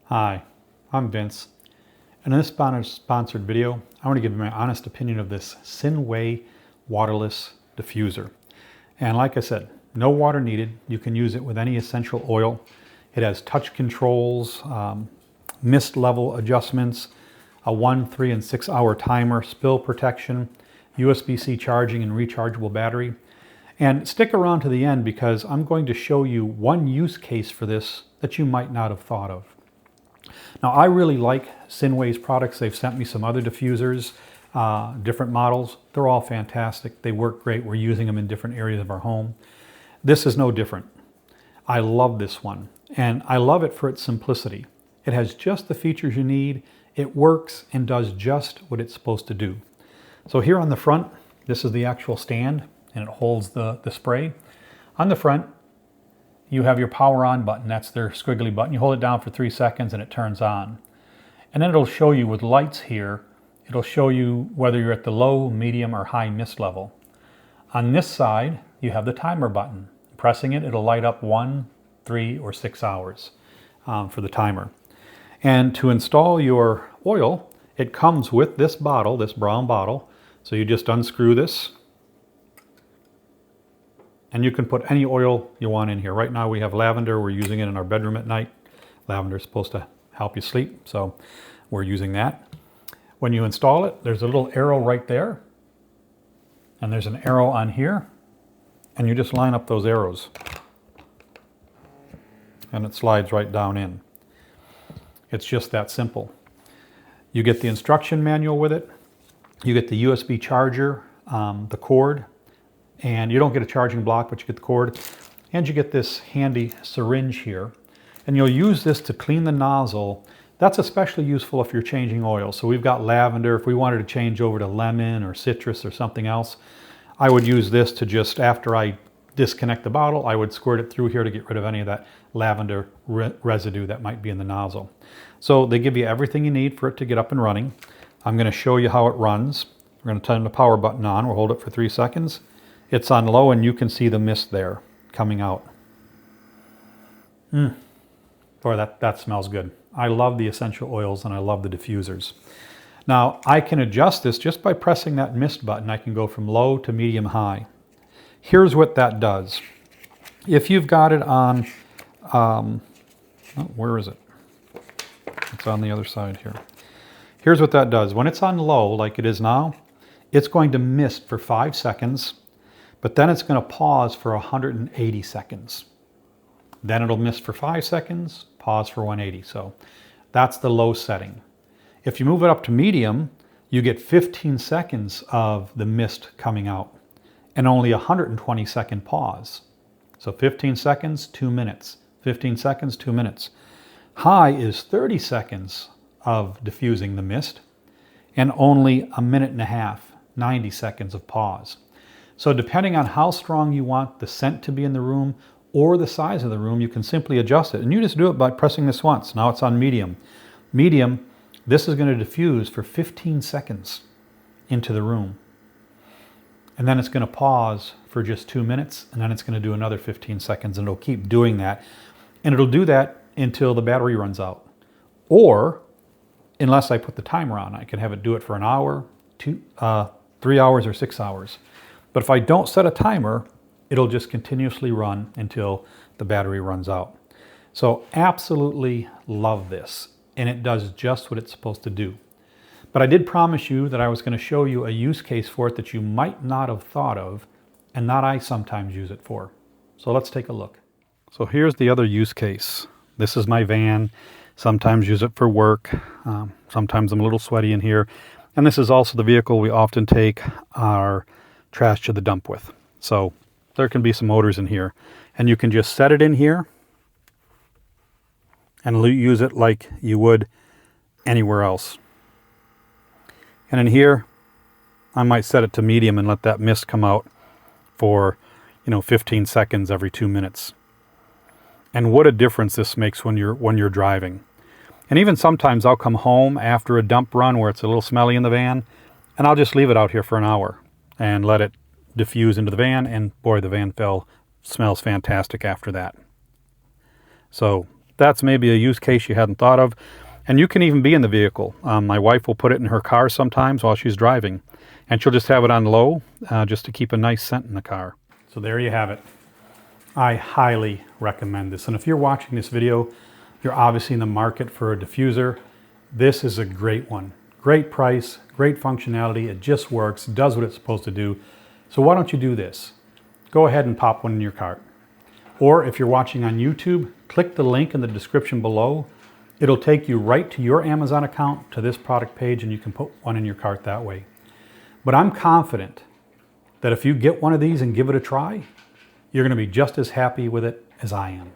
Hi, I'm Vince, and in this sponsored video, I want to give you my honest opinion of this Csinwei waterless diffuser. And like I said, no water needed. You can use it with any essential oil. It has touch controls, mist level adjustments, a 1, 3, and 6 hour timer, spill protection, USB-C charging and rechargeable battery. And stick around to the end because I'm going to show you one use case for this that you might not have thought of. Now, I really like Csinwei's products. They've sent me some other diffusers, different models. They're all fantastic. They work great. We're using them in different areas of our home. This is no different. I love this one, and I love it for its simplicity. It has just the features you need. It works and does just what it's supposed to do. So here on the front, this is the actual stand, and it holds the spray. On the front, you have your power on button. That's their squiggly button. You hold it down for 3 seconds and it turns on. And then it'll show you with lights here, it'll show you whether you're at the low, medium, or high mist level. On this side, you have the timer button. Pressing it, it'll light up 1, 3, or 6 hours for the timer. And to install your oil, it comes with this bottle, this brown bottle. So you just unscrew this, and you can put any oil you want in here. Right now we have lavender. We're using it in our bedroom at night. Lavender is supposed to help you sleep, so we're using that. When you install it, there's a little arrow right there, and there's an arrow on here, and you just line up those arrows, and it slides right down in. It's just that simple. You get the instruction manual with it. You get the USB charger, the cord, and you don't get a charging block, but you get the cord, and you get this handy syringe here. And you'll use this to clean the nozzle. That's especially useful if you're changing oil. So we've got lavender. If we wanted to change over to lemon or citrus or something else, I would use this to just, after I disconnect the bottle, I would squirt it through here to get rid of any of that lavender residue that might be in the nozzle. So they give you everything you need for it to get up and running. I'm going to show you how it runs. We're going to turn the power button on. We'll hold it for 3 seconds. It's on low, and you can see the mist there coming out. Boy, that smells good. I love the essential oils, and I love the diffusers. Now, I can adjust this just by pressing that mist button. I can go from low to medium high. Here's what that does. If you've got it on, where is it? It's on the other side here. Here's what that does. When it's on low, like it is now, it's going to mist for 5 seconds. But then it's going to pause for 180 seconds. Then it'll mist for 5 seconds, pause for 180. So that's the low setting. If you move it up to medium, you get 15 seconds of the mist coming out and only a 120 second pause. So 15 seconds, 2 minutes. 15 seconds, 2 minutes. High is 30 seconds of diffusing the mist and only 1.5 minutes, 90 seconds of pause. So depending on how strong you want the scent to be in the room or the size of the room, you can simply adjust it. And you just do it by pressing this once. Now it's on medium. Medium, this is going to diffuse for 15 seconds into the room. And then it's going to pause for just 2 minutes, and then it's going to do another 15 seconds, and it'll keep doing that. And it'll do that until the battery runs out. Or, unless I put the timer on, I can have it do it for an hour, 3 hours, or 6 hours. But if I don't set a timer, it'll just continuously run until the battery runs out. So absolutely love this, and it does just what it's supposed to do. But I did promise you that I was going to show you a use case for it that you might not have thought of, and that I sometimes use it for. So let's take a look. So here's the other use case. This is my van. Sometimes use it for work. Sometimes I'm a little sweaty in here. And this is also the vehicle we often take our trash to the dump with. So there can be some odors in here, and you can just set it in here and use it like you would anywhere else. And in here, I might set it to medium and let that mist come out for 15 seconds every 2 minutes. And what a difference this makes when you're driving. And even sometimes I'll come home after a dump run where it's a little smelly in the van, and I'll just leave it out here for an hour and let it diffuse into the van, and boy, the van smells fantastic after that. So that's maybe a use case you hadn't thought of. And you can even be in the vehicle. My wife will put it in her car sometimes while she's driving, and she'll just have it on low just to keep a nice scent in the car. So there you have it. I highly recommend this. And if you're watching this video, you're obviously in the market for a diffuser. This is a great one. Great price, great functionality. It just works, does what it's supposed to do. So why don't you do this? Go ahead and pop one in your cart. Or if you're watching on YouTube, click the link in the description below. It'll take you right to your Amazon account, to this product page, and you can put one in your cart that way. But I'm confident that if you get one of these and give it a try, you're going to be just as happy with it as I am.